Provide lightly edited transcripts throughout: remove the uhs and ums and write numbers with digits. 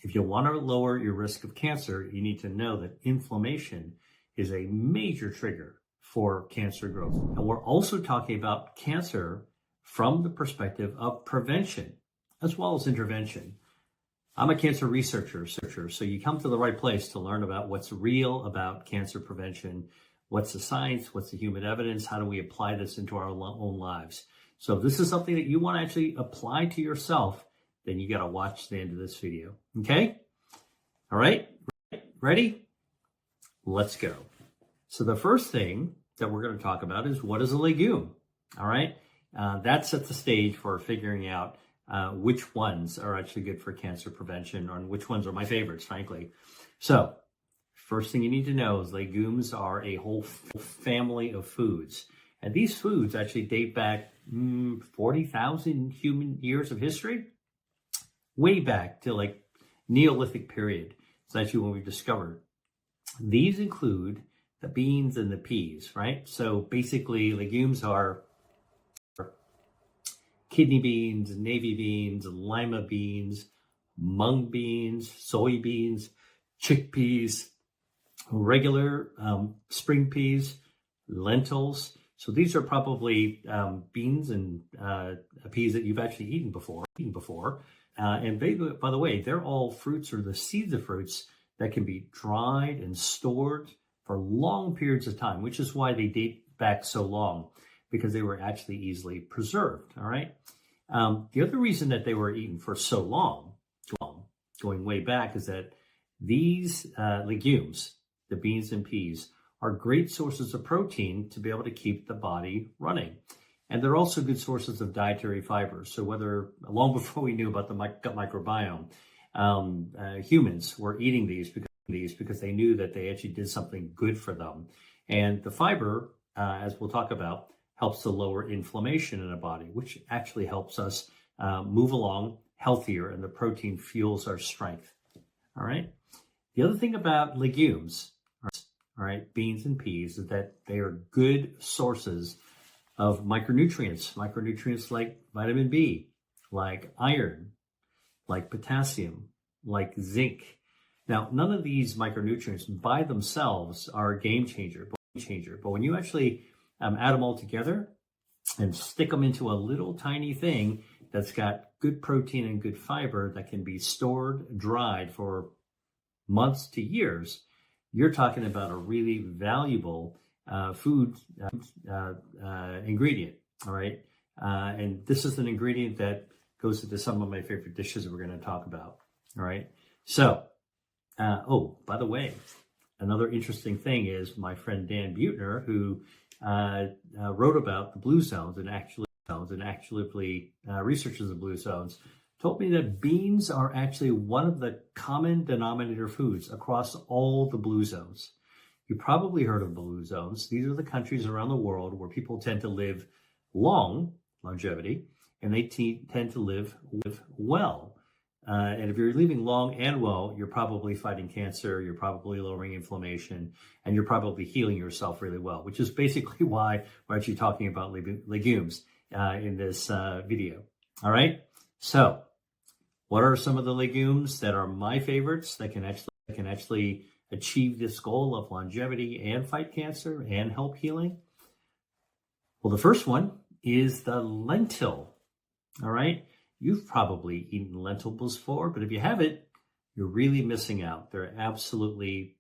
If you want to lower your risk of cancer, you need to know that inflammation is a major trigger for cancer growth. And we're also talking about cancer from the perspective of prevention as well as intervention. I'm a cancer researcher, so you come to the right place to learn about what's real about cancer prevention, what's the science, what's the human evidence, how do we apply this into our own lives. So if this is something that you want to actually apply to yourself, then you got to watch the end of this video. Okay? All right? Ready? Let's go. So the first thing that we're going to talk about is, what is a legume? All right? That sets the stage for figuring out which ones are actually good for cancer prevention, and which ones are my favorites, frankly. So first thing you need to know is legumes are a whole family of foods. And these foods actually date back 40,000 human years of history, way back to like Neolithic period. So actually when we discovered. These include the beans and the peas, right? So basically legumes are kidney beans, navy beans, lima beans, mung beans, soybeans, chickpeas, regular spring peas, lentils. So these are probably beans and peas that you've actually eaten before. And by the way, they're all fruits, or the seeds of fruits, that can be dried and stored for long periods of time, which is why they date back so long, because they were actually easily preserved, all right? The other reason that they were eaten for so long, going way back, is that these legumes, the beans and peas, are great sources of protein to be able to keep the body running. And they're also good sources of dietary fiber. So long before we knew about the gut microbiome, humans were eating these because they knew that they actually did something good for them. And the fiber, as we'll talk about, helps to lower inflammation in the body, which actually helps us move along healthier, and the protein fuels our strength. All right. The other thing about legumes, all right, beans and peas, is that they are good sources of micronutrients like vitamin B, like iron, like potassium, like zinc. Now, none of these micronutrients by themselves are a game changer, but when you actually add them all together and stick them into a little tiny thing that's got good protein and good fiber that can be stored, dried for months to years, you're talking about a really valuable food ingredient, all right? And this is an ingredient that goes into some of my favorite dishes that we're going to talk about, all right? So, by the way, another interesting thing is my friend Dan Buettner, who wrote about the blue zones and actually researches the blue zones, told me that beans are actually one of the common denominator foods across all the blue zones. You probably heard of blue zones. These are the countries around the world where people tend to live longevity, and they tend to live well. And if you're living long and well, you're probably fighting cancer, you're probably lowering inflammation, and you're probably healing yourself really well, which is basically why we're actually talking about legumes in this video. All right. So what are some of the legumes that are my favorites that can actually achieve this goal of longevity and fight cancer and help healing? Well, the first one is the lentil. All right. You've probably eaten lentils before, but if you haven't, you're really missing out. They're absolutely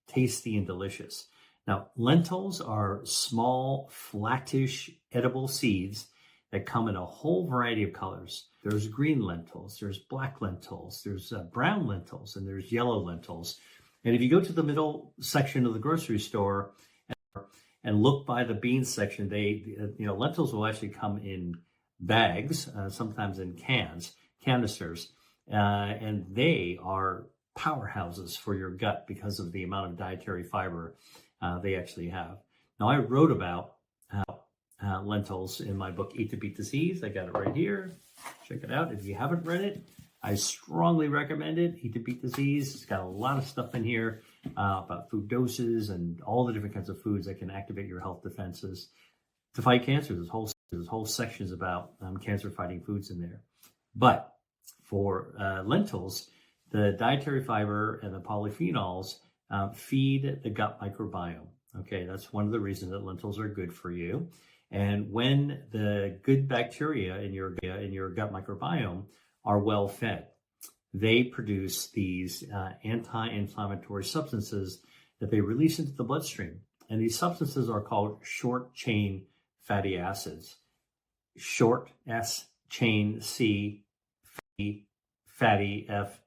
tasty and delicious. Now, lentils are small, flattish, edible seeds that come in a whole variety of colors. There's green lentils, there's black lentils, there's brown lentils, and there's yellow lentils. And if you go to the middle section of the grocery store and look by the beans section, lentils will actually come in bags, sometimes in canisters, and they are powerhouses for your gut because of the amount of dietary fiber they actually have. Now, I wrote about lentils in my book, Eat to Beat Disease. I got it right here. Check it out. If you haven't read it, I strongly recommend it. Eat to Beat Disease. It's got a lot of stuff in here about food doses and all the different kinds of foods that can activate your health defenses to fight cancer. There's whole sections about cancer-fighting foods in there. But for lentils, the dietary fiber and the polyphenols feed the gut microbiome. Okay, that's one of the reasons that lentils are good for you. And when the good bacteria in your gut microbiome are well fed, they produce these anti-inflammatory substances that they release into the bloodstream. And these substances are called short-chain fatty acids. Short, S, chain, C, fatty, F,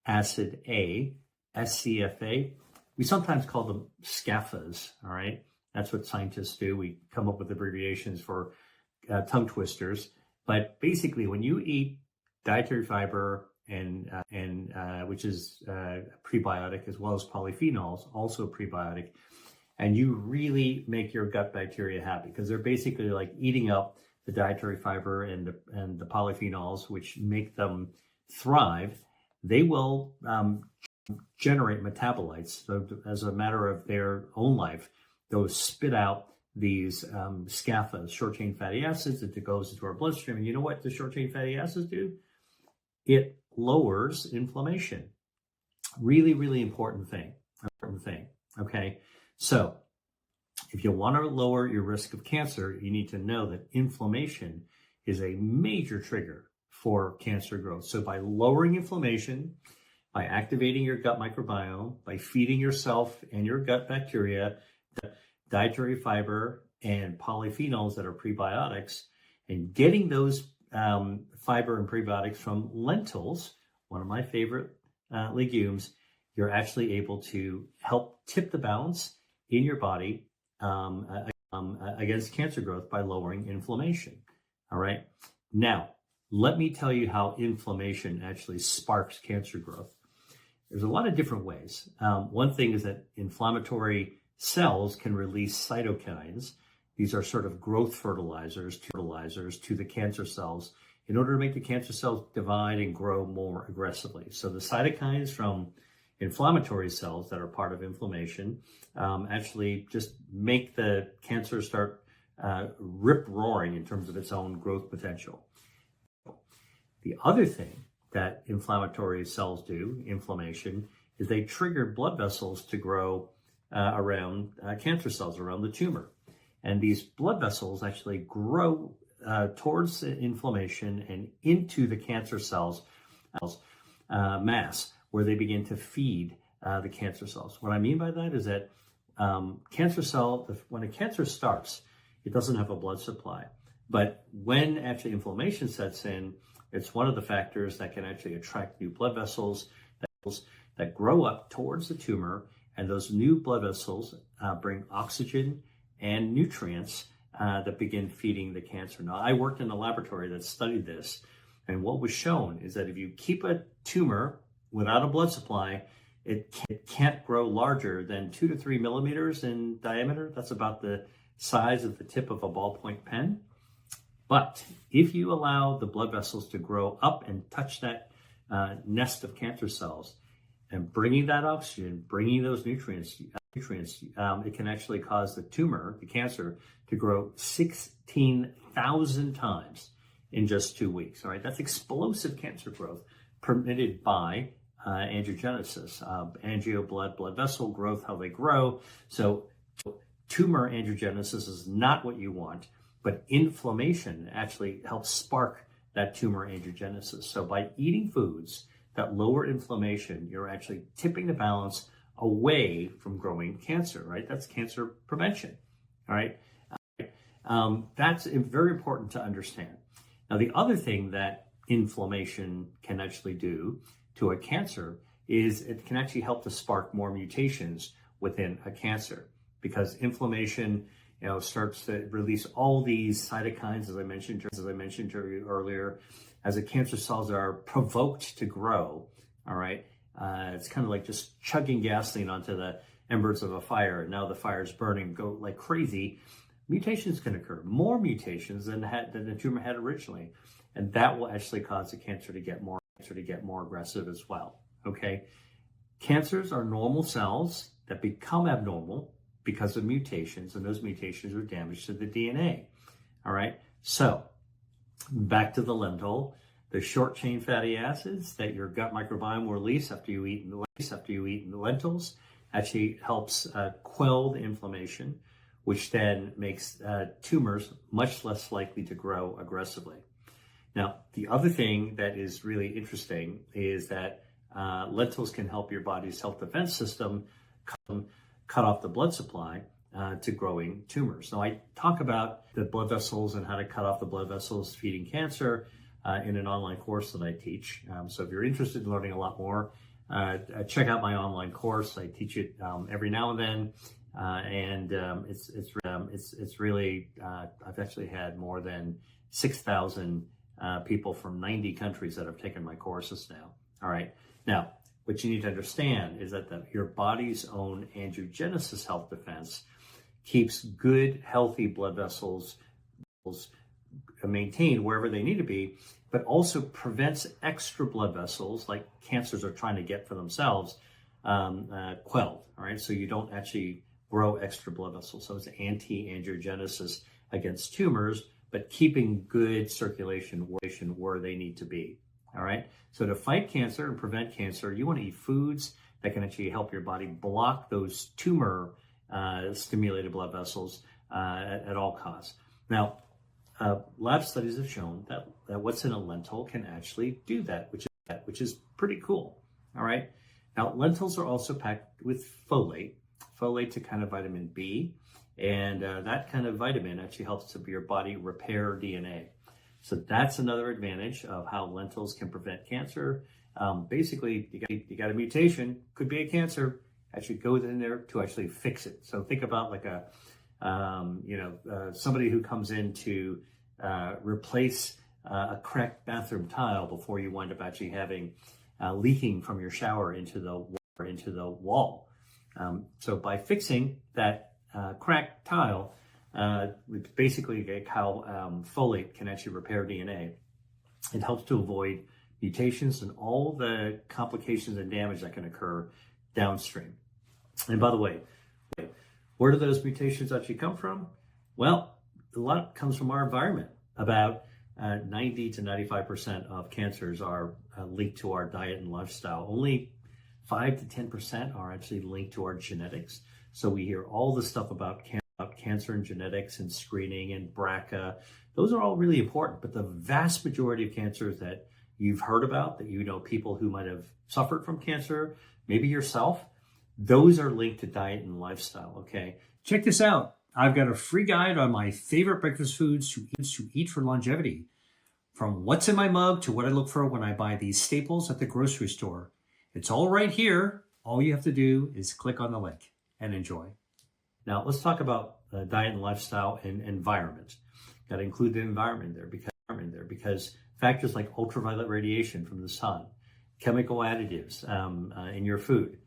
acid, A, SCFA. We sometimes call them SCAFAs, all right? That's what scientists do. We come up with abbreviations for tongue twisters. But basically, when you eat dietary fiber and which is prebiotic, as well as polyphenols, also prebiotic, and you really make your gut bacteria happy, because they're basically like eating up the dietary fiber and the polyphenols, which make them thrive. They will generate metabolites. So as a matter of their own life, they'll spit out these SCAFAs, short-chain fatty acids, that goes into our bloodstream. And you know what the short-chain fatty acids do? It lowers inflammation. Really, really important thing. Okay, so if you want to lower your risk of cancer, you need to know that inflammation is a major trigger for cancer growth. So by lowering inflammation, by activating your gut microbiome, by feeding yourself and your gut bacteria dietary fiber and polyphenols that are prebiotics, and getting those fiber and prebiotics from lentils, one of my favorite legumes, you're actually able to help tip the balance in your body against cancer growth by lowering inflammation. All right. Now, let me tell you how inflammation actually sparks cancer growth. There's a lot of different ways. One thing is that inflammatory cells can release cytokines. These are sort of growth fertilizers to the cancer cells in order to make the cancer cells divide and grow more aggressively. So the cytokines from inflammatory cells that are part of inflammation actually just make the cancer start rip-roaring in terms of its own growth potential. The other thing that inflammatory cells do, inflammation, is they trigger blood vessels to grow around cancer cells, around the tumor. And these blood vessels actually grow towards the inflammation and into the cancer cells mass, where they begin to feed the cancer cells. What I mean by that is that when a cancer starts, it doesn't have a blood supply. But when actually inflammation sets in, it's one of the factors that can actually attract new blood vessels that grow up towards the tumor, and those new blood vessels bring oxygen and nutrients that begin feeding the cancer. Now, I worked in a laboratory that studied this, and what was shown is that if you keep a tumor without a blood supply, it can't grow larger than 2 to 3 millimeters in diameter. That's about the size of the tip of a ballpoint pen. But if you allow the blood vessels to grow up and touch that nest of cancer cells, and bringing that oxygen, bringing those nutrients, it can actually cause the tumor, the cancer, to grow 16,000 times in just 2 weeks. All right, that's explosive cancer growth permitted by angiogenesis, blood vessel growth, how they grow. So tumor angiogenesis is not what you want, but inflammation actually helps spark that tumor angiogenesis. So by eating foods that lower inflammation, you're actually tipping the balance away from growing cancer, right? That's cancer prevention, all right? That's very important to understand. Now, the other thing that inflammation can actually do to a cancer is it can actually help to spark more mutations within a cancer, because inflammation, starts to release all these cytokines, as I mentioned earlier, as the cancer cells are provoked to grow. All right, it's kind of like just chugging gasoline onto the embers of a fire, and now the fire is burning, go like crazy. Mutations can occur, more mutations than the tumor had originally, and that will actually cause the cancer to get more aggressive as well. Okay, cancers are normal cells that become abnormal because of mutations, and those mutations are damage to the DNA. All right, so back to the lentil. the short chain fatty acids that your gut microbiome will release after you eat the lentils actually helps quell the inflammation, which then makes tumors much less likely to grow aggressively. Now, the other thing that is really interesting is that lentils can help your body's self defense system cut off the blood supply to growing tumors. Now, I talk about the blood vessels and how to cut off the blood vessels feeding cancer in an online course that I teach. So if you're interested in learning a lot more, check out my online course. I teach it every now and then, and it's really I've actually had more than 6,000 people from 90 countries that have taken my courses now. All right. Now, what you need to understand is that your body's own angiogenesis health defense keeps good, healthy blood vessels maintained wherever they need to be, but also prevents extra blood vessels like cancers are trying to get for themselves quelled. All right, so you don't actually grow extra blood vessels. So it's anti-angiogenesis against tumors, but keeping good circulation where they need to be. All right, so to fight cancer and prevent cancer, you want to eat foods that can actually help your body block those tumor stimulated blood vessels at all costs. Now, lab studies have shown that what's in a lentil can actually do that, which is pretty cool. All right. Now, lentils are also packed with folate to kind of vitamin B, and that kind of vitamin actually helps your body repair DNA. So that's another advantage of how lentils can prevent cancer. Basically, you got a mutation, could be a cancer, actually goes in there to actually fix it. So think about like somebody who comes in to replace a cracked bathroom tile before you wind up actually having leaking from your shower into the wall. So by fixing that cracked tile, basically how folate can actually repair DNA. It helps to avoid mutations and all the complications and damage that can occur downstream. And by the way, where do those mutations actually come from? Well, a lot comes from our environment. About 90 to 95% of cancers are linked to our diet and lifestyle. Only 5 to 10% are actually linked to our genetics. So we hear all this stuff about cancer and genetics and screening and BRCA. Those are all really important, but the vast majority of cancers that you've heard about, that you know people who might have suffered from cancer, maybe yourself, those are linked to diet and lifestyle, okay? Check this out. I've got a free guide on my favorite breakfast foods to eat for longevity. From what's in my mug to what I look for when I buy these staples at the grocery store. It's all right here. All you have to do is click on the link and enjoy. Now, let's talk about diet and lifestyle and environment. Got to include the environment there because factors like ultraviolet radiation from the sun, chemical additives in your food,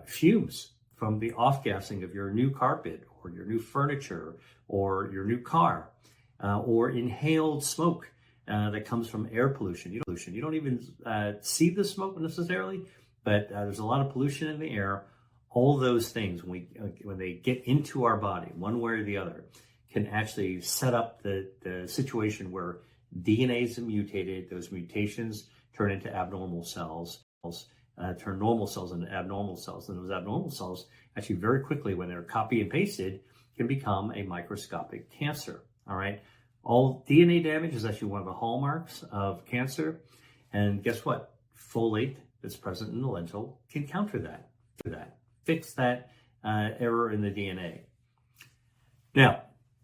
fumes from the off-gassing of your new carpet or your new furniture or your new car, or inhaled smoke that comes from air pollution. You don't even see the smoke necessarily, but there's a lot of pollution in the air. All those things, when they get into our body, one way or the other, can actually set up the situation where DNA is mutated. Those mutations turn into abnormal cells, turn normal cells into abnormal cells. And those abnormal cells, actually very quickly, when they're copy and pasted, can become a microscopic cancer. All right. All DNA damage is actually one of the hallmarks of cancer. And guess what? Folate that's present in the lentil can counter that. Fix that error in the DNA. Now,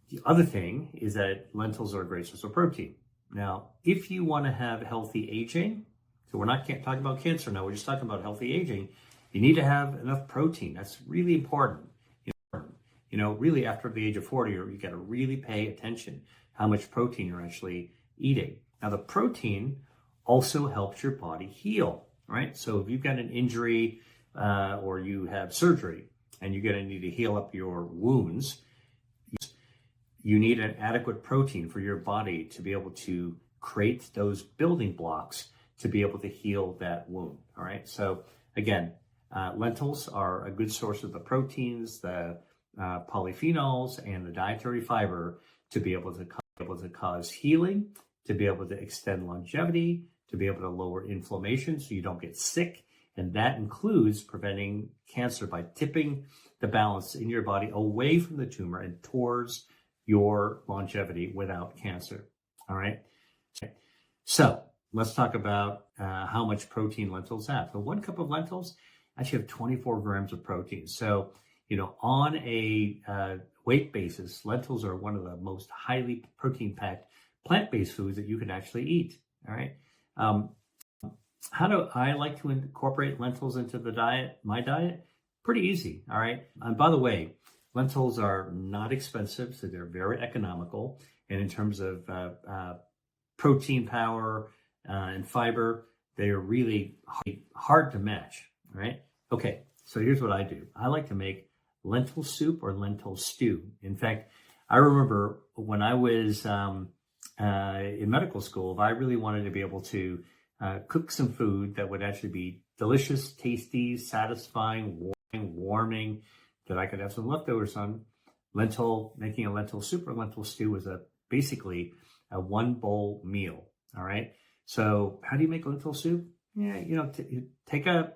the other thing is that lentils are a great source of protein. Now, if you want to have healthy aging, so we're not talking about cancer now, we're just talking about healthy aging, you need to have enough protein. That's really important. Really after the age of 40, you got to really pay attention how much protein you're actually eating. Now, the protein also helps your body heal, right? So if you've got an injury, or you have surgery and you're going to need to heal up your wounds, you need an adequate protein for your body to be able to create those building blocks to be able to heal that wound. All right. So again, lentils are a good source of the proteins, the polyphenols, and the dietary fiber to be able to cause healing, to be able to extend longevity, to be able to lower inflammation so you don't get sick. And that includes preventing cancer by tipping the balance in your body away from the tumor and towards your longevity without cancer. All right. So let's talk about how much protein lentils have. So 1 cup of lentils actually have 24 grams of protein. So, on a weight basis, lentils are one of the most highly protein-packed plant-based foods that you can actually eat. All right. How do I like to incorporate lentils into the diet? My diet? Pretty easy. All right. And by the way, lentils are not expensive, so they're very economical. And in terms of protein power and fiber, they are really hard to match. All right. Okay. So here's what I do. I like to make lentil soup or lentil stew. In fact, I remember when I was in medical school, if I really wanted to be able to cook some food that would actually be delicious, tasty, satisfying, warming, that I could have some leftovers on, making a lentil soup or lentil stew was basically a 1 bowl meal. All right. So how do you make lentil soup? Yeah, take a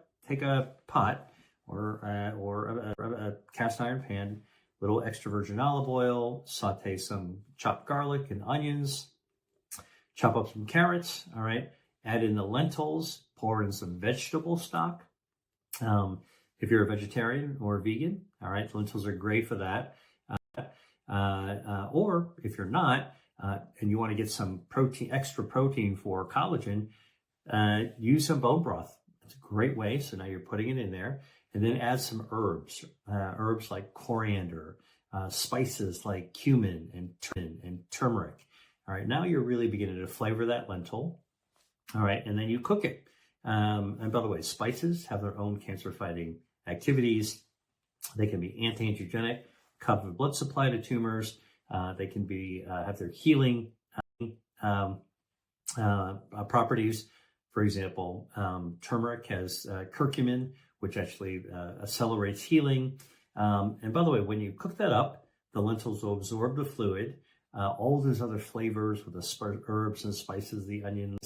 pot or a cast iron pan, little extra virgin olive oil, saute some chopped garlic and onions, chop up some carrots. All right. Add in the lentils, pour in some vegetable stock. If you're a vegetarian or a vegan, all right, lentils are great for that. Or if you're not, and you want to get some extra protein for collagen, use some bone broth. It's a great way. So now you're putting it in there, and then add some herbs like coriander, spices like cumin and turmeric. All right, now you're really beginning to flavor that lentil. All right, and then you cook it. And by the way, spices have their own cancer-fighting activities. They can be anti-angiogenic, cut the blood supply to tumors. They can be have their healing properties. For example, turmeric has curcumin, which actually accelerates healing. And by the way, when you cook that up, the lentils will absorb the fluid. All those other flavors with the herbs and spices, the onion,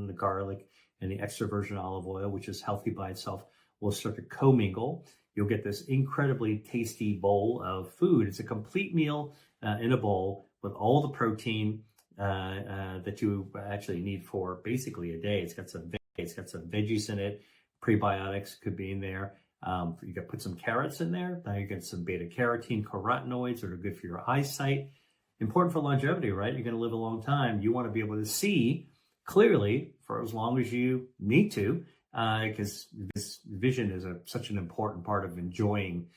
the garlic, and the extra virgin olive oil, which is healthy by itself, will start to commingle. You'll get this incredibly tasty bowl of food. It's a complete meal in a bowl with all the protein that you actually need for basically a day. It's got some veggies in it. Prebiotics could be in there. You can put some carrots in there. Now you get some beta carotene carotenoids that are good for your eyesight. Important for longevity, right? You're going to live a long time. You want to be able to see clearly for as long as you need to, because this vision is such an important part of enjoying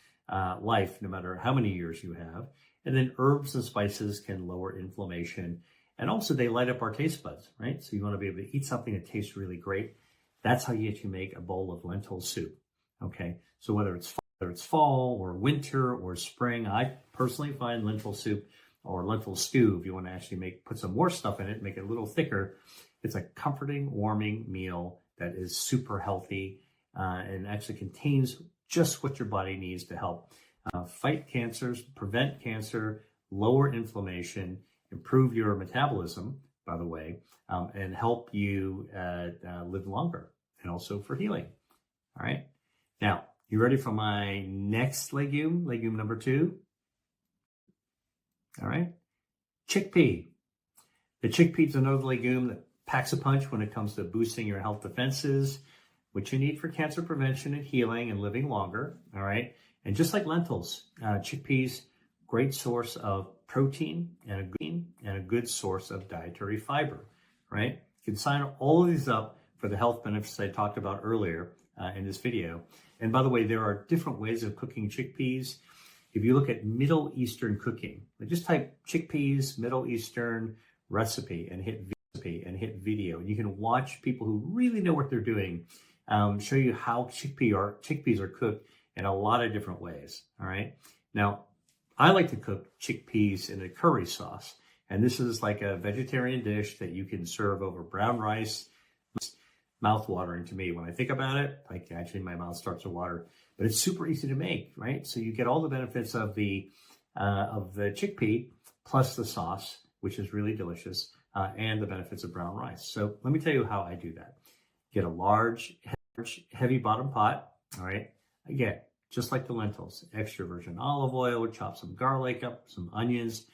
life, no matter how many years you have. And then herbs and spices can lower inflammation. And also they light up our taste buds, right? So you want to be able to eat something that tastes really great. That's how you make a bowl of lentil soup. Okay. So whether it's fall or winter or spring, I personally find lentil soup or lentil stew, if you want to actually put some more stuff in it, make it a little thicker. It's a comforting, warming meal that is super healthy and actually contains just what your body needs to help fight cancers, prevent cancer, lower inflammation, improve your metabolism, by the way, and help you live longer, and also for healing. All right. Now, you ready for my next legume number 2? All right. Chickpea. The chickpea is another legume that packs a punch when it comes to boosting your health defenses, which you need for cancer prevention and healing and living longer. All right. And just like lentils, chickpeas, great source of protein and a good source of dietary fiber, right? You can sign all of these up for the health benefits I talked about earlier in this video. And by the way, there are different ways of cooking chickpeas. If you look at Middle Eastern cooking, just type chickpeas Middle Eastern recipe and hit video. And you can watch people who really know what they're doing show you how chickpeas are cooked in a lot of different ways. All right. Now, I like to cook chickpeas in a curry sauce. And this is like a vegetarian dish that you can serve over brown rice. Mouth-watering to me. When I think about it, like actually my mouth starts to water, but it's super easy to make, right? So you get all the benefits of the chickpea plus the sauce, which is really delicious. and the benefits of brown rice. So let me tell you how I do that. Get a large, heavy bottom pot, all right? Again, just like the lentils, extra virgin olive oil, chop some garlic up, some onions.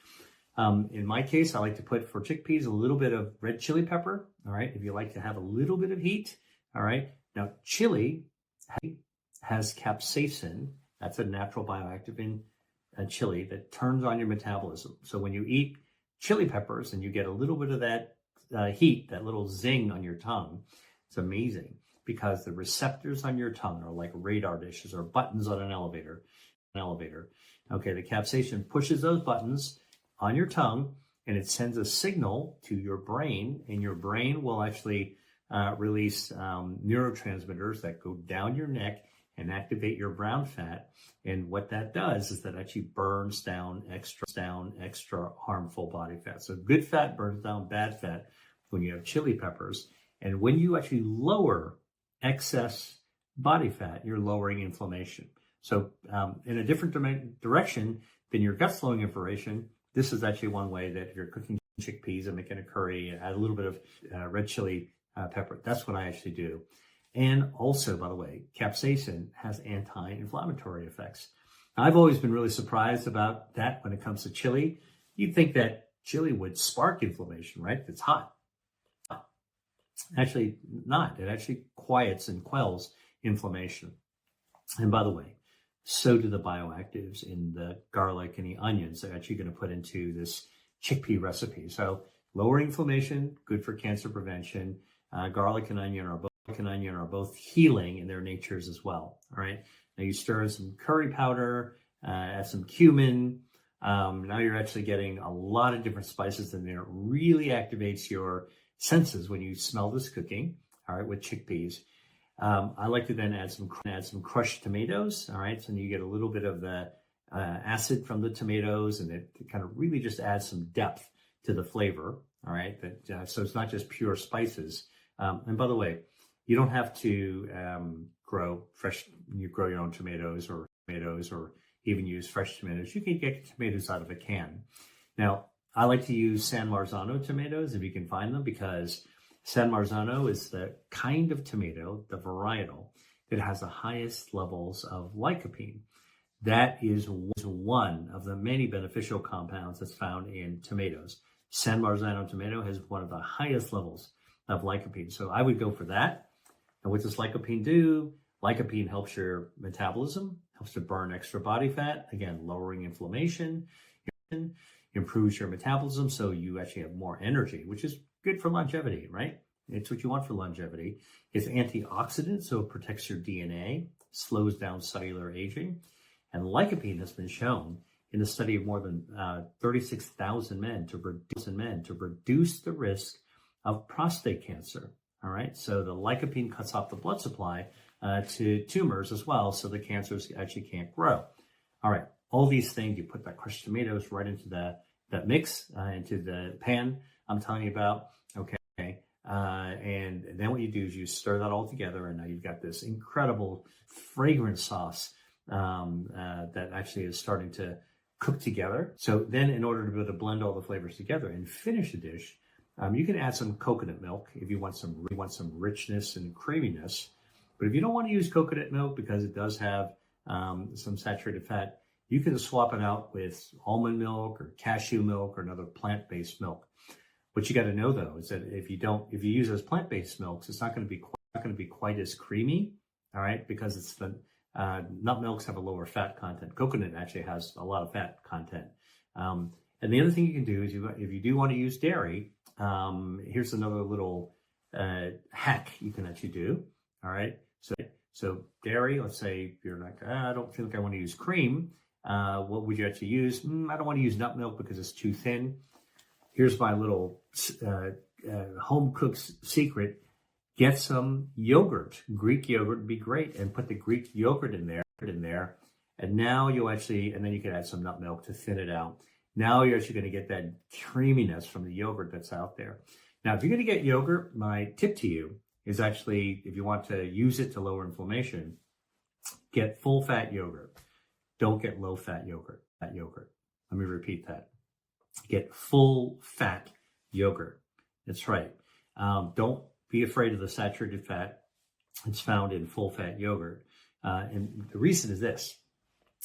In my case, I like to put, for chickpeas, a little bit of red chili pepper, all right? If you like to have a little bit of heat, all right? Now, chili has capsaicin. That's a natural bioactive in chili that turns on your metabolism. So when you eat chili peppers and you get a little bit of that heat, that little zing on your tongue, it's amazing because the receptors on your tongue are like radar dishes or buttons on an elevator. Okay, the capsaicin pushes those buttons on your tongue and it sends a signal to your brain, and your brain will actually release neurotransmitters that go down your neck and activate your brown fat. And what that does is that actually burns down extra harmful body fat. So good fat burns down bad fat when you have chili peppers. And when you actually lower excess body fat, you're lowering inflammation. So in a different direction than your gut flowing information, this is actually one way that if you're cooking chickpeas and making a curry, add a little bit of red chili pepper. That's what I actually do. And also, by the way, capsaicin has anti-inflammatory effects. I've always been really surprised about that when it comes to chili. You'd think that chili would spark inflammation, right? It's hot. Actually not. It actually quiets and quells inflammation. And by the way, so do the bioactives in the garlic and the onions that actually going to put into this chickpea recipe. So lower inflammation, good for cancer prevention. Garlic and onion are both healing in their natures as well. All right. Now you stir in some curry powder, add some cumin. Now you're actually getting a lot of different spices in there. It really activates your senses when you smell this cooking. All right, with chickpeas. I like to then add some crushed tomatoes. All right, so you get a little bit of the acid from the tomatoes, and it kind of really just adds some depth to the flavor. All right, so it's not just pure spices. And by the way, you don't have to grow your own tomatoes or even use fresh tomatoes. You can get tomatoes out of a can. Now, I like to use San Marzano tomatoes if you can find them, because San Marzano is the kind of tomato, the varietal, that has the highest levels of lycopene. That is one of the many beneficial compounds that's found in tomatoes. San Marzano tomato has one of the highest levels of lycopene. So I would go for that. And what does lycopene do? Lycopene helps your metabolism, helps to burn extra body fat, again, lowering inflammation, improves your metabolism, so you actually have more energy, which is good for longevity, right? It's what you want for longevity. It's antioxidant, so it protects your DNA, slows down cellular aging. And lycopene has been shown in a study of more than 36,000 men to reduce the risk of prostate cancer. All right, so the lycopene cuts off the blood supply to tumors as well, so the cancers actually can't grow. All right, all these things, you put that crushed tomatoes right into that mix, into the pan I'm telling you about, okay? And then what you do is you stir that all together, and now you've got this incredible fragrant sauce that actually is starting to cook together. So then in order to be able to blend all the flavors together and finish the dish, you can add some coconut milk if you want some richness and creaminess. But if you don't want to use coconut milk because it does have some saturated fat, you can swap it out with almond milk or cashew milk or another plant-based milk. What you got to know though is that if you use those plant-based milks, it's not going to be quite as creamy, all right? Because it's the nut milks have a lower fat content. Coconut actually has a lot of fat content. And the other thing you can do is if you do want to use dairy, here's another little hack you can actually do. All right. So dairy, let's say you're like, I don't feel like I want to use cream. What would you actually use? I don't want to use nut milk because it's too thin. Here's my little home cook's secret. Get some yogurt. Greek yogurt would be great, and put the Greek yogurt in there. And now and then you can add some nut milk to thin it out. Now you're actually going to get that creaminess from the yogurt that's out there. Now, if you're going to get yogurt, my tip to you is actually, if you want to use it to lower inflammation, get full fat yogurt. Don't get low fat yogurt. Let me repeat that. Get full fat yogurt. That's right. Don't be afraid of the saturated fat. It's found in full-fat yogurt. And the reason is this.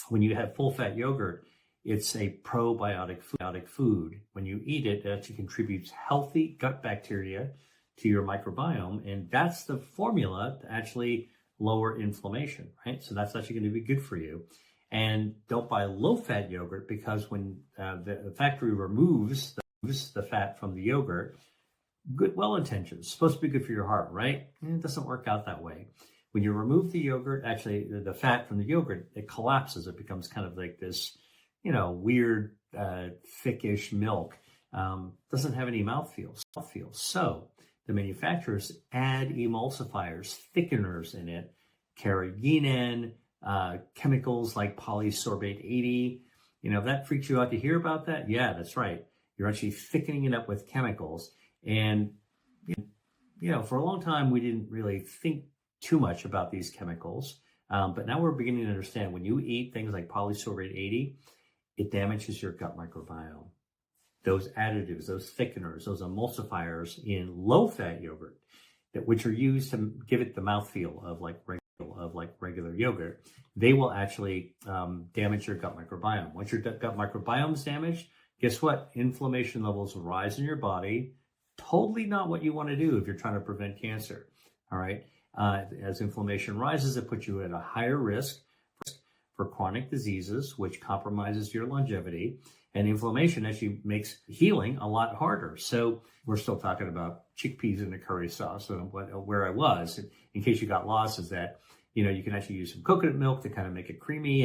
When you have full-fat yogurt, it's a probiotic food. When you eat it, it actually contributes healthy gut bacteria to your microbiome, and that's the formula to actually lower inflammation, right? So that's actually going to be good for you. And don't buy low-fat yogurt, because when the factory removes the fat from the yogurt, good well-intentions, supposed to be good for your heart, right? And it doesn't work out that way. When you remove the yogurt, actually the fat from the yogurt, it collapses. It becomes kind of like this, weird, thickish milk. Doesn't have any mouthfeel. So the manufacturers add emulsifiers, thickeners in it, carrageenan, chemicals like polysorbate 80. If that freaks you out to hear about that, yeah, that's right. You're actually thickening it up with chemicals. And, for a long time, we didn't really think too much about these chemicals. But now we're beginning to understand when you eat things like polysorbate 80, it damages your gut microbiome. Those additives, those thickeners, those emulsifiers in low-fat yogurt, which are used to give it the mouthfeel of regular yogurt, they will actually damage your gut microbiome. Once your gut microbiome is damaged, guess what? Inflammation levels will rise in your body. Totally not what you want to do if you're trying to prevent cancer. All right. As inflammation rises, it puts you at a higher risk for chronic diseases, which compromises your longevity. And inflammation actually makes healing a lot harder. So we're still talking about chickpeas in a curry sauce. So where I was, in case you got lost, is that, you can actually use some coconut milk to kind of make it creamy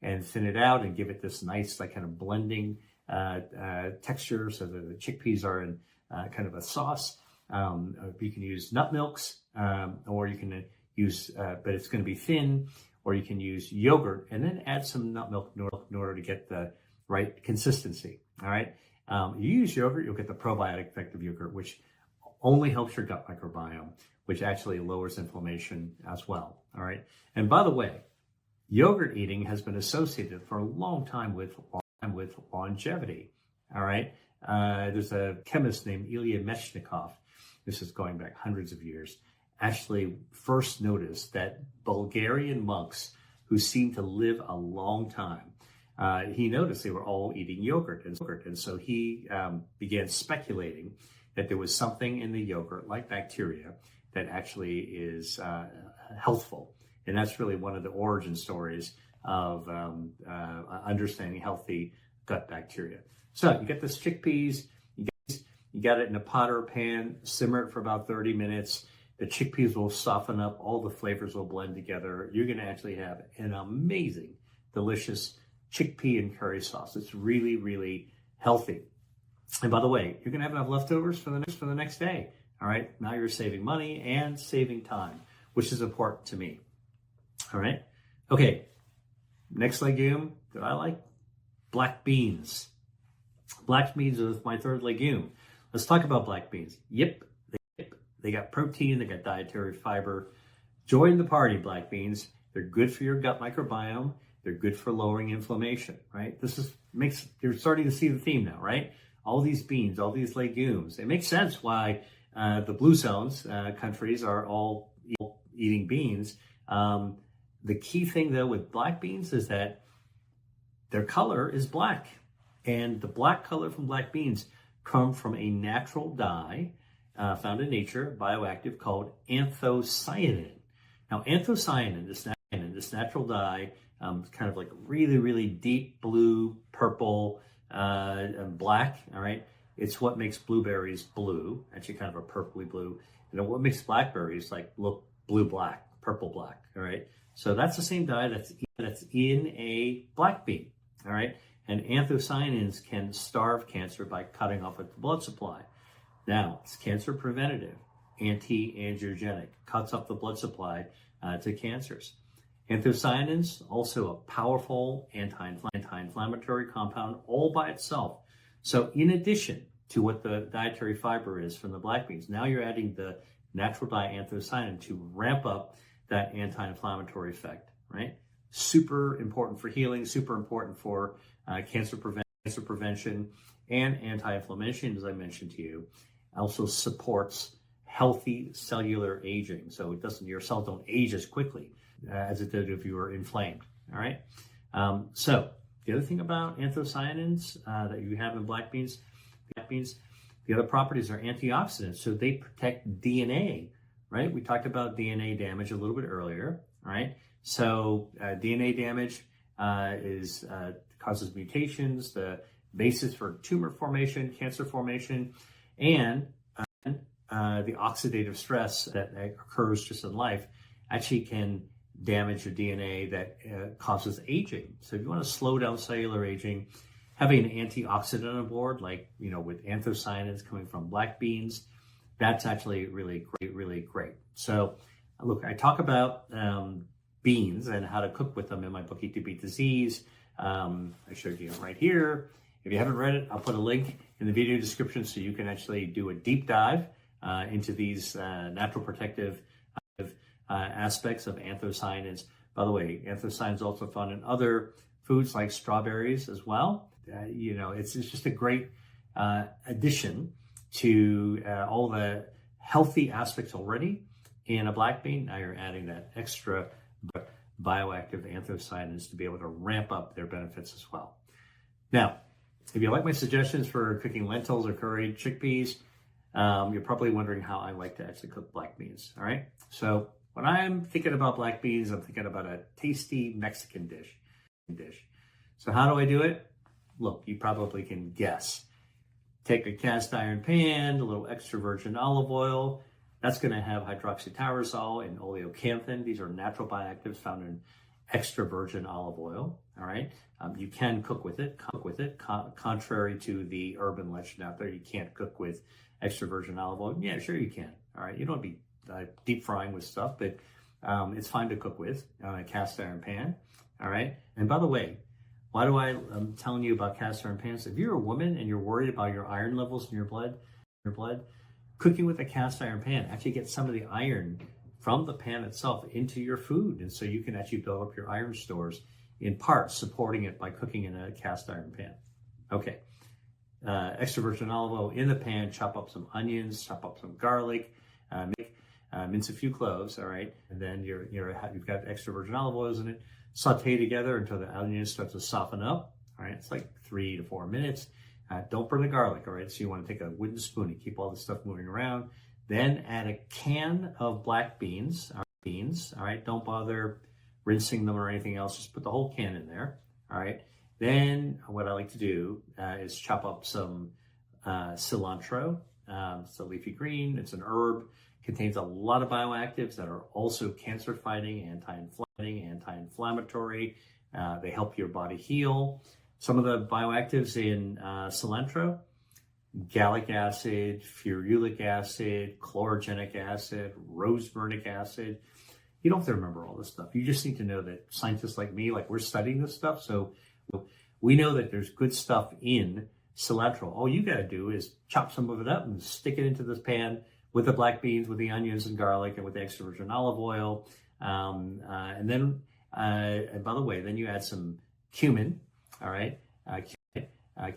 and thin it out and give it this nice, like, kind of blending texture, so that the chickpeas are in kind of a sauce. You can use nut milks, or you can use, but it's going to be thin, or you can use yogurt and then add some nut milk in order to get the right consistency. All right. You use yogurt, you'll get the probiotic effect of yogurt, which only helps your gut microbiome, which actually lowers inflammation as well. All right. And by the way, yogurt eating has been associated for a long time with longevity. All right. There's a chemist named Ilya Mechnikov. This is going back hundreds of years. Actually first noticed that Bulgarian monks who seemed to live a long time, he noticed they were all eating yogurt. And so he began speculating that there was something in the yogurt, like bacteria, that actually is healthful. And that's really one of the origin stories of understanding healthy gut bacteria. So you get this chickpeas, you got it in a pot or a pan, simmer it for about 30 minutes. The chickpeas will soften up, all the flavors will blend together. You're going to actually have an amazing, delicious chickpea and curry sauce. It's really, really healthy. And by the way, you're going to have enough leftovers for the next day. All right. Now you're saving money and saving time, which is important to me. All right. Okay. Next legume that I like, black beans. Black beans are my third legume. Let's talk about black beans. Yep. They got protein, they got dietary fiber. Join the party, black beans. They're good for your gut microbiome. They're good for lowering inflammation, right? You're starting to see the theme now, right? All these beans, all these legumes. It makes sense why the blue zones countries are all eating beans. The key thing, though, with black beans is that their color is black. And the black color from black beans come from a natural dye found in nature, bioactive, called anthocyanin. Now, anthocyanin, this natural dye, kind of like really, really deep blue, purple, and black, all right? It's what makes blueberries blue, actually kind of a purpley blue. And then what makes blackberries like look blue-black, purple-black, all right? So that's the same dye that's in a black bean, all right? And anthocyanins can starve cancer by cutting off its blood supply. Now, it's cancer preventative, anti-angiogenic, cuts off the blood supply to cancers. Anthocyanins, also a powerful anti-inflammatory compound all by itself. So in addition to what the dietary fiber is from the black beans, now you're adding the natural dye anthocyanin to ramp up that anti-inflammatory effect, right? Super important for healing, super important for cancer prevention. and anti-inflammation, as I mentioned to you. Also supports healthy cellular aging. So it doesn't, your cells don't age as quickly as it did if you were inflamed. All right. So the other thing about anthocyanins that you have in black beans, the other properties are antioxidants. So they protect DNA, right? We talked about DNA damage a little bit earlier, right? So DNA damage causes mutations, the basis for tumor formation, cancer formation, and the oxidative stress that occurs just in life actually can damage your DNA that causes aging. So if you want to slow down cellular aging, having an antioxidant on board, like, you know, with anthocyanins coming from black beans, that's actually really great, really great. So look, I talk about beans and how to cook with them in my book, Eat to Beat Disease. I showed you right here. If you haven't read it, I'll put a link in the video description so you can actually do a deep dive into these natural protective aspects of anthocyanins. By the way, anthocyanins also found in other foods like strawberries as well. You know, it's just a great addition to all the healthy aspects already in a black bean. Now you're adding that extra bioactive anthocyanins to be able to ramp up their benefits as well. Now, if you like my suggestions for cooking lentils or curried chickpeas, you're probably wondering how I like to actually cook black beans. All right. So when I'm thinking about black beans, I'm thinking about a tasty Mexican dish. So how do I do it? Look, you probably can guess. Take a cast iron pan, a little extra virgin olive oil. That's going to have hydroxytyrosol and oleocanthin. These are natural bioactives found in extra virgin olive oil. All right. You can cook with it. Contrary to the urban legend out there, you can't cook with extra virgin olive oil. Yeah, sure you can. All right. You don't be deep frying with stuff, but it's fine to cook with on a cast iron pan. All right. And by the way, why do I'm telling you about cast iron pans? If you're a woman and you're worried about your iron levels in your blood, cooking with a cast iron pan actually gets some of the iron from the pan itself into your food. And so you can actually build up your iron stores, in part supporting it by cooking in a cast iron pan. Okay. Extra virgin olive oil in the pan, chop up some onions, chop up some garlic, mince a few cloves, all right? And then you've got extra virgin olive oils in it. Saute together until the onions start to soften up, all right? It's like 3 to 4 minutes. Don't burn the garlic, all right? So you want to take a wooden spoon and keep all the stuff moving around. Then add a can of black beans, all right? Don't bother rinsing them or anything else. Just put the whole can in there, all right? Then what I like to do is chop up some cilantro. It's a leafy green. It's an herb. Contains a lot of bioactives that are also cancer-fighting, anti-inflammatory. They help your body heal. Some of the bioactives in cilantro: gallic acid, ferulic acid, chlorogenic acid, rosmarinic acid. You don't have to remember all this stuff. You just need to know that scientists like me, we're studying this stuff, so we know that there's good stuff in cilantro. All you got to do is chop some of it up and stick it into this pan with the black beans, with the onions and garlic, and with the extra virgin olive oil. And then, and by the way, then you add some cumin. All right,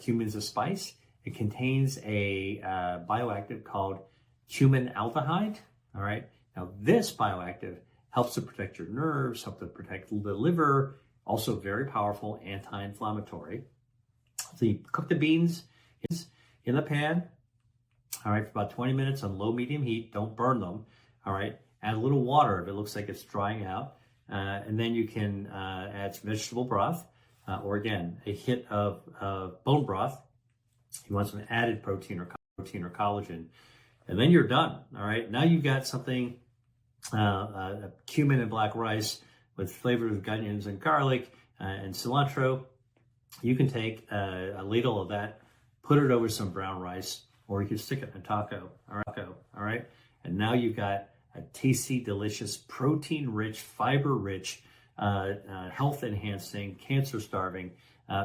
cumin's a spice. It contains a bioactive called cumin aldehyde. All right, now this bioactive helps to protect your nerves, helps to protect the liver. Also very powerful anti-inflammatory. So you cook the beans in the pan, all right, for about 20 minutes on low, medium heat. Don't burn them, all right? Add a little water if it looks like it's drying out. And then you can add some vegetable broth, or again, a hit of bone broth. You want some added protein or collagen. And then you're done, all right? Now you've got something, cumin and black rice with flavors of onions and garlic and cilantro. You can take a ladle of that, put it over some brown rice, or you can stick it in a taco, all right? And now you've got a tasty, delicious, protein-rich, fiber-rich, health-enhancing, cancer-starving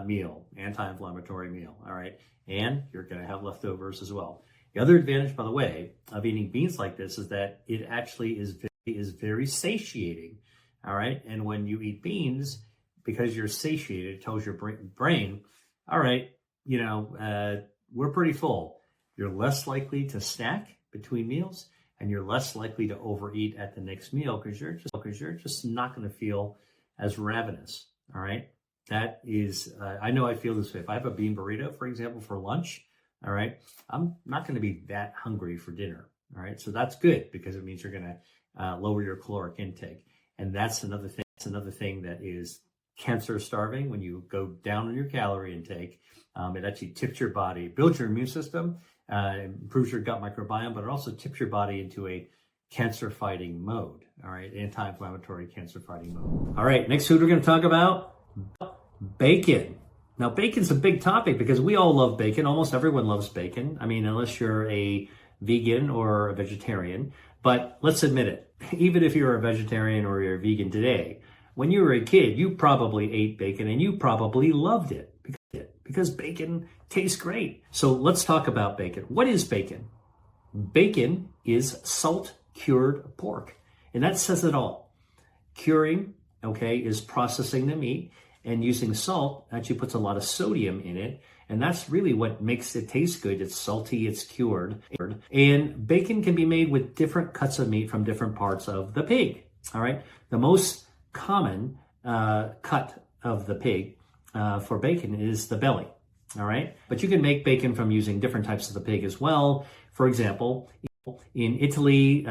meal, anti-inflammatory meal, all right? And you're going to have leftovers as well. The other advantage, by the way, of eating beans like this is that it actually is very satiating, all right? And when you eat beans, because you're satiated, it tells your brain, all right, we're pretty full. You're less likely to snack between meals, and you're less likely to overeat at the next meal because you're just not going to feel as ravenous. All right. That is, I know I feel this way. If I have a bean burrito, for example, for lunch, all right, I'm not going to be that hungry for dinner. All right. So that's good because it means you're going to lower your caloric intake. And that's another thing. That's another thing that is cancer starving. When you go down on your calorie intake, it actually tips your body, builds your immune system, improves your gut microbiome, but it also tips your body into a cancer fighting mode. All right. Anti-inflammatory cancer fighting mode. All right. Next food we're going to talk about, bacon. Now, bacon's a big topic because we all love bacon. Almost everyone loves bacon. I mean, unless you're a vegan or a vegetarian. But let's admit it, even if you're a vegetarian or you're a vegan today, when you were a kid, you probably ate bacon and you probably loved it because bacon tastes great. So let's talk about bacon. What is bacon? Bacon is salt-cured pork, and that says it all. Curing, okay, is processing the meat, and using salt actually puts a lot of sodium in it, and that's really what makes it taste good. It's salty, it's cured. And bacon can be made with different cuts of meat from different parts of the pig, all right? The most common cut of the pig for bacon is the belly, all right? But you can make bacon from using different types of the pig as well. For example, in Italy,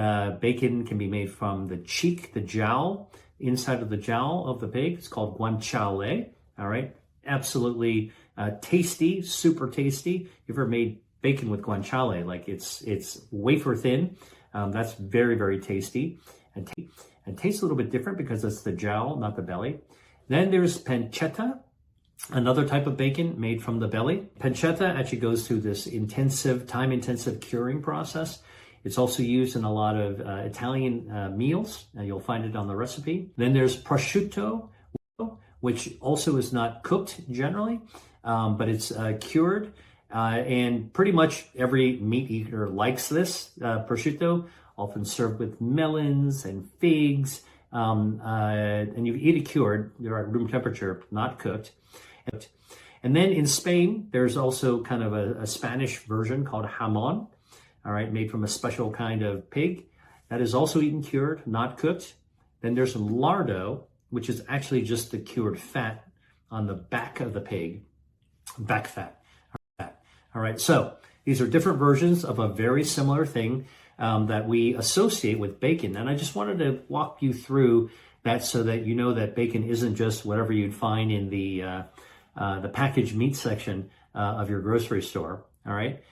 bacon can be made from the cheek, the jowl, inside of the jowl of the pig. It's called guanciale, all right? Absolutely tasty, super tasty. You ever made bacon with guanciale? Like it's wafer thin. That's very, very tasty. And tastes a little bit different because it's the jowl, not the belly. Then there's pancetta, another type of bacon made from the belly. Pancetta actually goes through this time-intensive curing process. It's also used in a lot of Italian meals. You'll find it on the recipe. Then there's prosciutto, which also is not cooked generally, but it's cured. And pretty much every meat eater likes this prosciutto, often served with melons and figs. And you eat it cured. They're at room temperature, not cooked. And then in Spain, there's also kind of a Spanish version called jamon, all right, made from a special kind of pig that is also eaten cured, not cooked. Then there's lardo, which is actually just the cured fat on the back of the pig, back fat. All right, so these are different versions of a very similar thing that we associate with bacon. And I just wanted to walk you through that so that you know that bacon isn't just whatever you'd find in the packaged meat section of your grocery store, all right?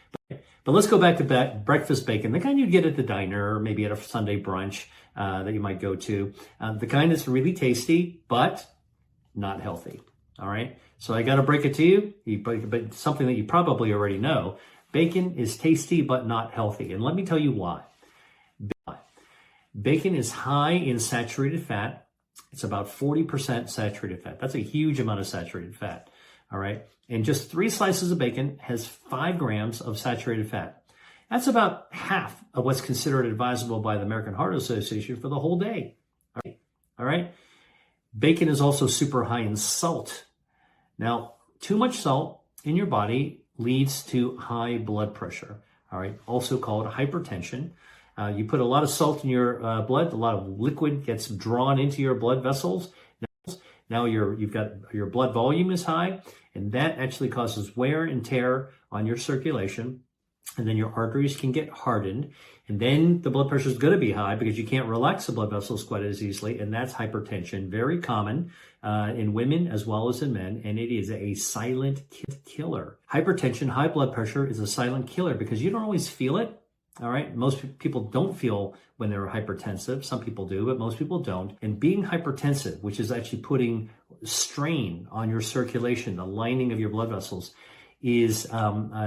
But let's go back to breakfast bacon, the kind you'd get at the diner or maybe at a Sunday brunch that you might go to. The kind that's really tasty, but not healthy, all right? So I got to break it to you, but something that you probably already know. Bacon is tasty, but not healthy. And let me tell you why. Bacon is high in saturated fat. It's about 40% saturated fat. That's a huge amount of saturated fat, all right? And just 3 slices of bacon has 5 grams of saturated fat. That's about half of what's considered advisable by the American Heart Association for the whole day, all right? Bacon is also super high in salt. Now, too much salt in your body leads to high blood pressure, all right? Also called hypertension. You put a lot of salt in your blood, a lot of liquid gets drawn into your blood vessels. Now your blood volume is high, and that actually causes wear and tear on your circulation. And then your arteries can get hardened. And then the blood pressure is going to be high because you can't relax the blood vessels quite as easily. And that's hypertension, very common in women as well as in men. And it is a silent killer. Hypertension, high blood pressure is a silent killer because you don't always feel it. All right. Most people don't feel when they're hypertensive. Some people do, but most people don't. And being hypertensive, which is actually putting strain on your circulation, the lining of your blood vessels, is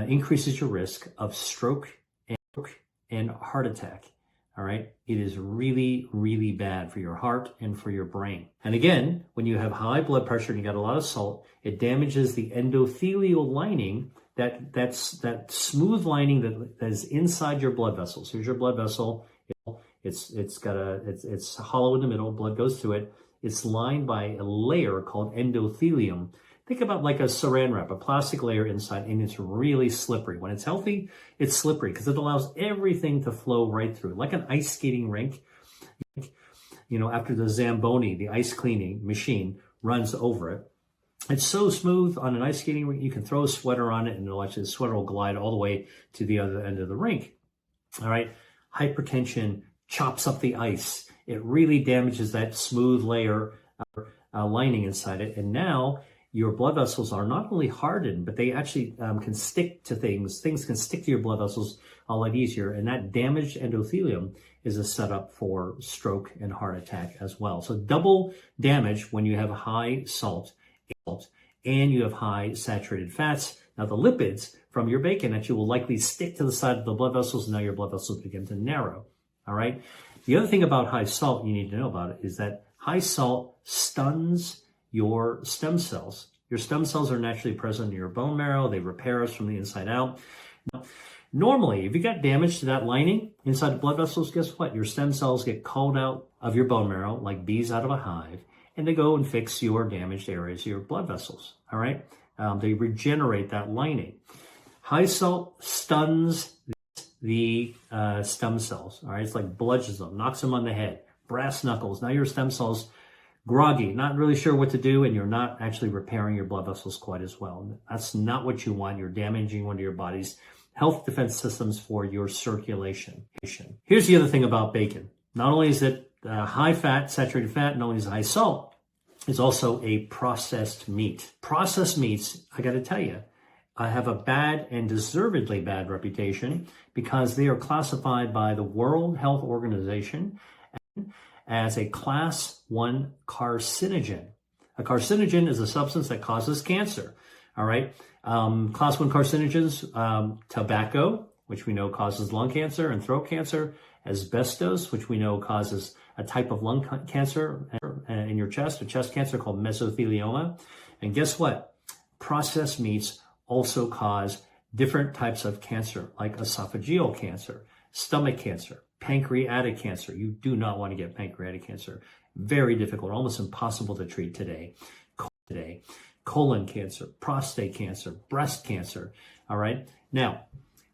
increases your risk of stroke and heart attack. All right. It is really, really bad for your heart and for your brain. And again, when you have high blood pressure and you got a lot of salt, it damages the endothelial lining, that smooth lining that is inside your blood vessels. Here's your blood vessel. It's hollow in the middle. Blood goes through it. It's lined by a layer called endothelium Think about like a saran wrap, a plastic layer inside, and it's really slippery. When it's healthy, it's slippery because it allows everything to flow right through, like an ice skating rink. You know, after the Zamboni, the ice cleaning machine runs over it. It's so smooth on an ice skating rink, you can throw a sweater on it and the sweater will glide all the way to the other end of the rink. All right. Hypertension chops up the ice. It really damages that smooth layer lining inside it. And now your blood vessels are not only hardened, but they actually can stick to things. Things can stick to your blood vessels a lot easier. And that damaged endothelium is a setup for stroke and heart attack as well. So double damage when you have high salt and you have high saturated fats. Now the lipids from your bacon actually will likely stick to the side of the blood vessels, and now your blood vessels begin to narrow. All right. The other thing about high salt you need to know about it is that high salt stuns your stem cells. Your stem cells are naturally present in your bone marrow. They repair us from the inside out. Now, normally, if you got damage to that lining inside the blood vessels, guess what? Your stem cells get called out of your bone marrow like bees out of a hive, and they go and fix your damaged areas of your blood vessels. All right. They regenerate that lining. High salt stuns the stem cells. All right. It's like bludgeons them, knocks them on the head, brass knuckles. Now your stem cells groggy, not really sure what to do, and you're not actually repairing your blood vessels quite as well. That's not what you want. You're damaging one of your body's health defense systems for your circulation. Here's the other thing about bacon. Not only is it high fat, saturated fat, not only is it high salt, it's also a processed meat. Processed meats, I got to tell you, have a bad and deservedly bad reputation because they are classified by the World Health Organization as a class 1 carcinogen. A carcinogen is a substance that causes cancer. All right. Class 1 carcinogens, tobacco, which we know causes lung cancer and throat cancer, asbestos, which we know causes a type of lung cancer in your chest, a chest cancer called mesothelioma. And guess what? Processed meats also cause different types of cancer, like esophageal cancer, stomach cancer, pancreatic cancer. You do not want to get pancreatic cancer. Very difficult, almost impossible to treat today. Colon cancer, prostate cancer, breast cancer. All right. Now,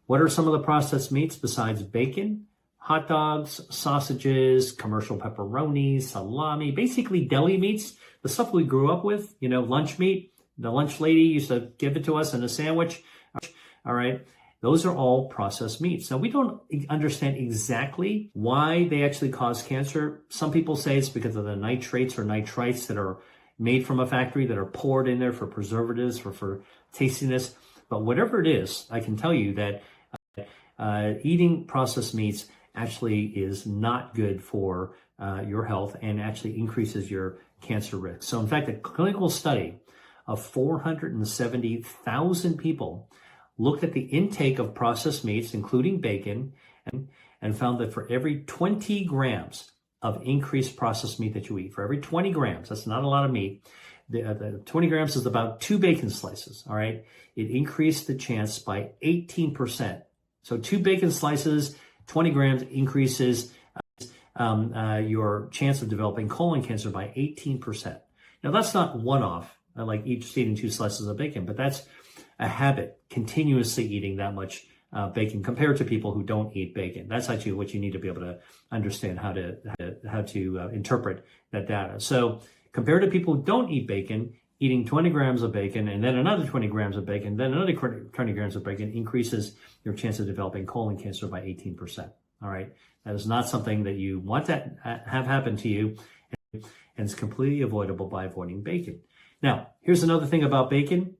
what are some of the processed meats besides bacon? Hot dogs, sausages, commercial pepperoni, salami, basically deli meats, the stuff we grew up with, you know, lunch meat. The lunch lady used to give it to us in a sandwich. All right. Those are all processed meats. Now, we don't understand exactly why they actually cause cancer. Some people say it's because of the nitrates or nitrites that are made from a factory that are poured in there for preservatives or for tastiness. But whatever it is, I can tell you that eating processed meats actually is not good for your health and actually increases your cancer risk. So in fact, a clinical study of 470,000 people looked at the intake of processed meats, including bacon, and found that for every 20 grams of increased processed meat that you eat, for every 20 grams, that's not a lot of meat, the 20 grams is about 2 bacon slices, all right? It increased the chance by 18%. So 2 bacon slices, 20 grams increases your chance of developing colon cancer by 18%. Now, that's not one-off, like eating 2 slices of bacon, but that's a habit, continuously eating that much bacon compared to people who don't eat bacon. That's actually what you need to be able to understand how to interpret that data. So compared to people who don't eat bacon, eating 20 grams of bacon and then another 20 grams of bacon, then another 20 grams of bacon increases your chance of developing colon cancer by 18%. All right. That is not something that you want to have happen to you, and it's completely avoidable by avoiding bacon. Now, here's another thing about bacon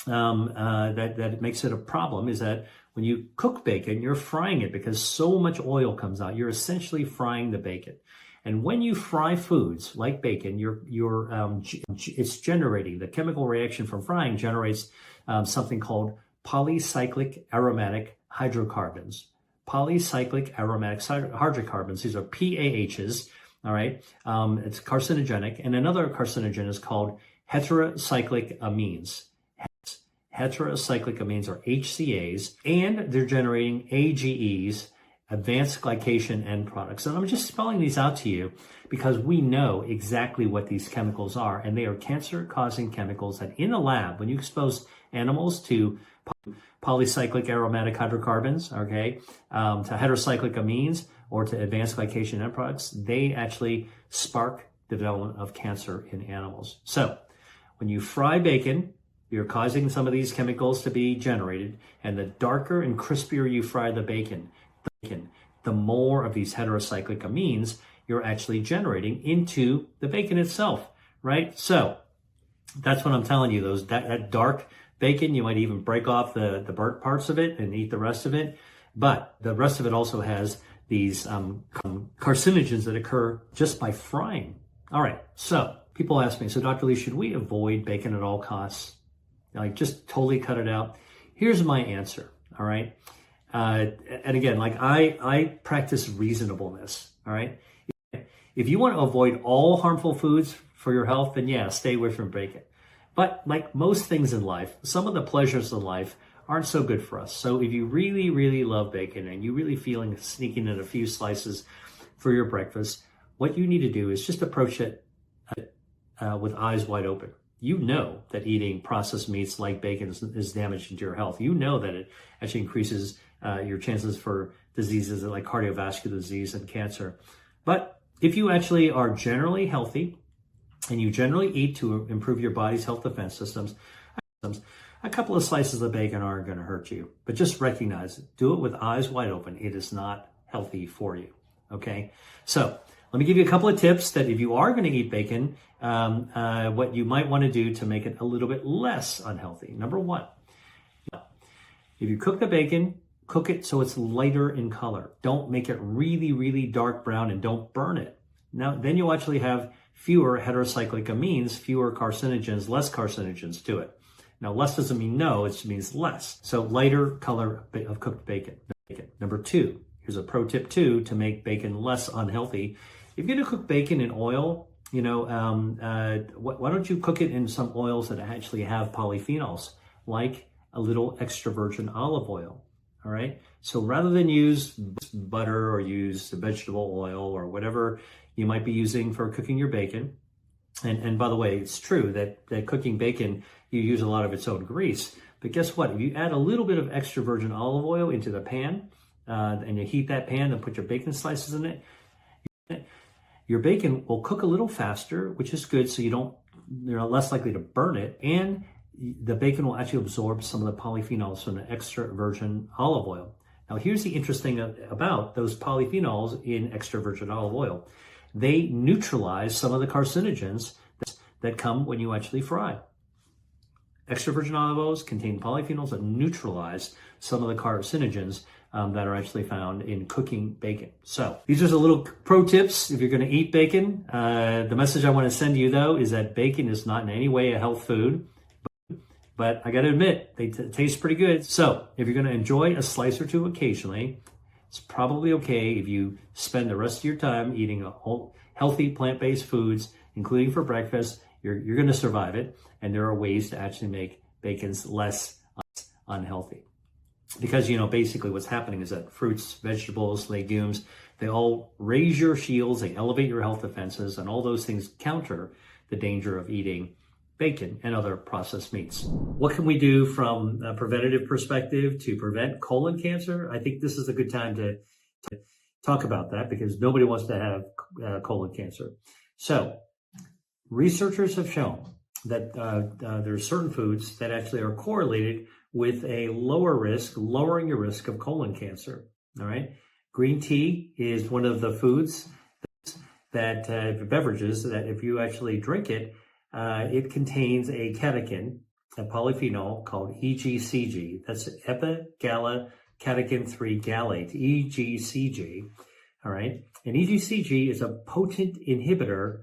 that makes it a problem is that when you cook bacon, you're frying it because so much oil comes out. You're essentially frying the bacon. And when you fry foods like bacon, it's generating, the chemical reaction from frying generates something called polycyclic aromatic hydrocarbons. Polycyclic aromatic hydrocarbons, these are PAHs, all right? It's carcinogenic. And another carcinogen is called heterocyclic amines. Heterocyclic amines are HCAs, and they're generating AGEs, advanced glycation end products. And I'm just spelling these out to you because we know exactly what these chemicals are, and they are cancer-causing chemicals that in a lab, when you expose animals to polycyclic aromatic hydrocarbons, okay, to heterocyclic amines, or to advanced glycation end products, they actually spark the development of cancer in animals. So when you fry bacon, you're causing some of these chemicals to be generated, and the darker and crispier you fry the bacon, the more of these heterocyclic amines you're actually generating into the bacon itself, right? So that's what I'm telling you. That dark bacon, you might even break off the burnt parts of it and eat the rest of it, but the rest of it also has these carcinogens that occur just by frying. All right, so people ask me, so Dr. Lee, should we avoid bacon at all costs? Like, just totally cut it out? Here's my answer, all right? And again, like I practice reasonableness, all right? If you want to avoid all harmful foods for your health, then yeah, stay away from bacon. But like most things in life, some of the pleasures of life aren't so good for us. So if you really, really love bacon and you really feeling sneaking in a few slices for your breakfast, what you need to do is just approach it with eyes wide open. You know that eating processed meats like bacon is damaging to your health. You know that it actually increases your chances for diseases like cardiovascular disease and cancer. But if you actually are generally healthy and you generally eat to improve your body's health defense systems, a couple of slices of bacon aren't going to hurt you. But just recognize it. Do it with eyes wide open. It is not healthy for you. Okay? So let me give you a couple of tips that if you are going to eat bacon, what you might want to do to make it a little bit less unhealthy. Number one, if you cook the bacon, cook it so it's lighter in color. Don't make it really, really dark brown, and don't burn it. Now, then you'll actually have fewer heterocyclic amines, fewer carcinogens, less carcinogens to it. Now, less doesn't mean no, it means less. So lighter color of cooked bacon. Number two, here's a pro tip two to make bacon less unhealthy. If you're gonna cook bacon in oil, why don't you cook it in some oils that actually have polyphenols, like a little extra virgin olive oil, all right? So rather than use butter or use vegetable oil or whatever you might be using for cooking your bacon, and by the way, it's true that cooking bacon, you use a lot of its own grease, but guess what? If you add a little bit of extra virgin olive oil into the pan, and you heat that pan and put your bacon slices in it, your bacon will cook a little faster, which is good, so you're less likely to burn it, and the bacon will actually absorb some of the polyphenols from the extra virgin olive oil. Now, here's the interesting about those polyphenols in extra virgin olive oil. They neutralize some of the carcinogens that come when you actually fry. Extra virgin olive oils contain polyphenols that neutralize some of the carcinogens that are actually found in cooking bacon. So these are the little pro tips if you're going to eat bacon. The message I want to send you, though, is that bacon is not in any way a health food, but I got to admit, they taste pretty good. So if you're going to enjoy a slice or two occasionally, it's probably okay if you spend the rest of your time eating whole, healthy plant-based foods, including for breakfast. You're going to survive it, and there are ways to actually make bacons less unhealthy. Because, basically what's happening is that fruits, vegetables, legumes, they all raise your shields, they elevate your health defenses, and all those things counter the danger of eating bacon and other processed meats. What can we do from a preventative perspective to prevent colon cancer? I think this is a good time to talk about that because nobody wants to have colon cancer. So researchers have shown that there are certain foods that actually are correlated with a lowering your risk of colon cancer. All right. Green tea is one of the foods beverages that if you actually drink it, it contains a catechin, a polyphenol called EGCG. That's epigallocatechin-3 gallate, EGCG. All right. And EGCG is a potent inhibitor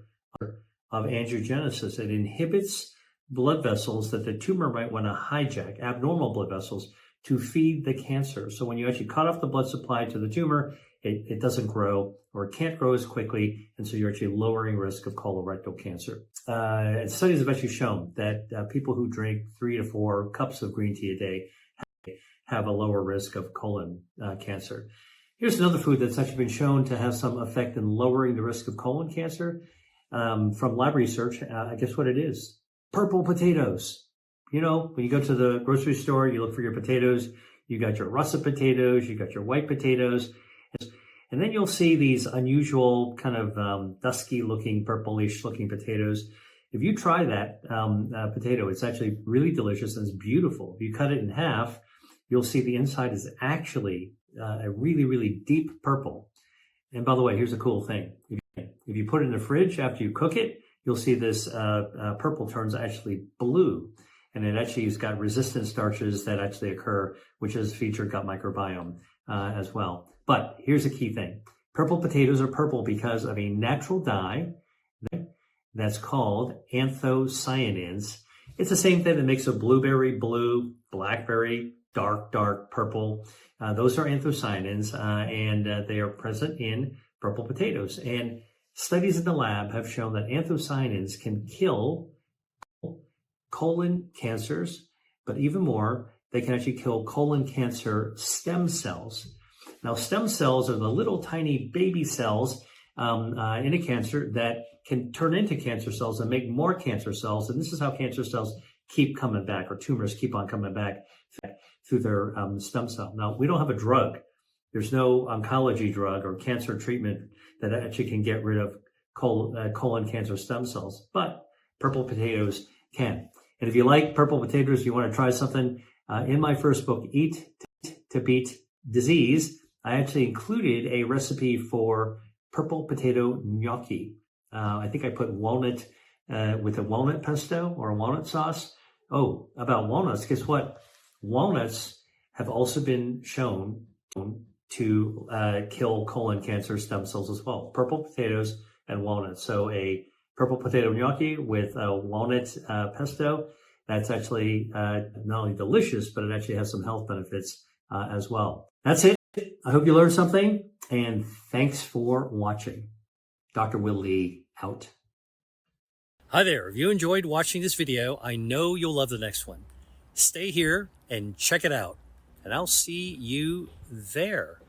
of angiogenesis. It inhibits blood vessels that the tumor might want to hijack, abnormal blood vessels, to feed the cancer. So when you actually cut off the blood supply to the tumor, it doesn't grow, or it can't grow as quickly, and so you're actually lowering risk of colorectal cancer. And studies have actually shown that people who drink 3 to 4 cups of green tea a day have a lower risk of colon cancer. Here's another food that's actually been shown to have some effect in lowering the risk of colon cancer from lab research. Guess what it is? Purple potatoes. You know, when you go to the grocery store, you look for your potatoes. You got your russet potatoes, you got your white potatoes. And then you'll see these unusual kind of dusky looking, purplish looking potatoes. If you try that potato, it's actually really delicious and it's beautiful. If you cut it in half, you'll see the inside is actually a really, really deep purple. And by the way, here's a cool thing. If you put it in the fridge after you cook it, you'll see this purple turns actually blue. And it actually has got resistant starches that actually occur, which has featured gut microbiome as well. But here's a key thing. Purple potatoes are purple because of a natural dye that's called anthocyanins. It's the same thing that makes a blueberry blue, blackberry dark purple. Those are anthocyanins, and they are present in purple potatoes. And studies in the lab have shown that anthocyanins can kill colon cancers, but even more, they can actually kill colon cancer stem cells. Now, stem cells are the little tiny baby cells in a cancer that can turn into cancer cells and make more cancer cells. And this is how cancer cells keep coming back, or tumors keep on coming back through their stem cell. Now, we don't have a drug. There's no oncology drug or cancer treatment that actually can get rid of colon cancer stem cells, but purple potatoes can. And if you like purple potatoes, you want to try something, in my first book, Eat to Beat Disease, I actually included a recipe for purple potato gnocchi. I think I put walnut with a walnut pesto or a walnut sauce. Oh, about walnuts, guess what? Walnuts have also been shown to kill colon cancer stem cells as well. Purple potatoes and walnuts. So a purple potato gnocchi with a walnut pesto, that's actually not only delicious, but it actually has some health benefits as well. That's it. I hope you learned something, and thanks for watching. Dr. Will Lee out. Hi there. If you enjoyed watching this video, I know you'll love the next one. Stay here and check it out, and I'll see you there.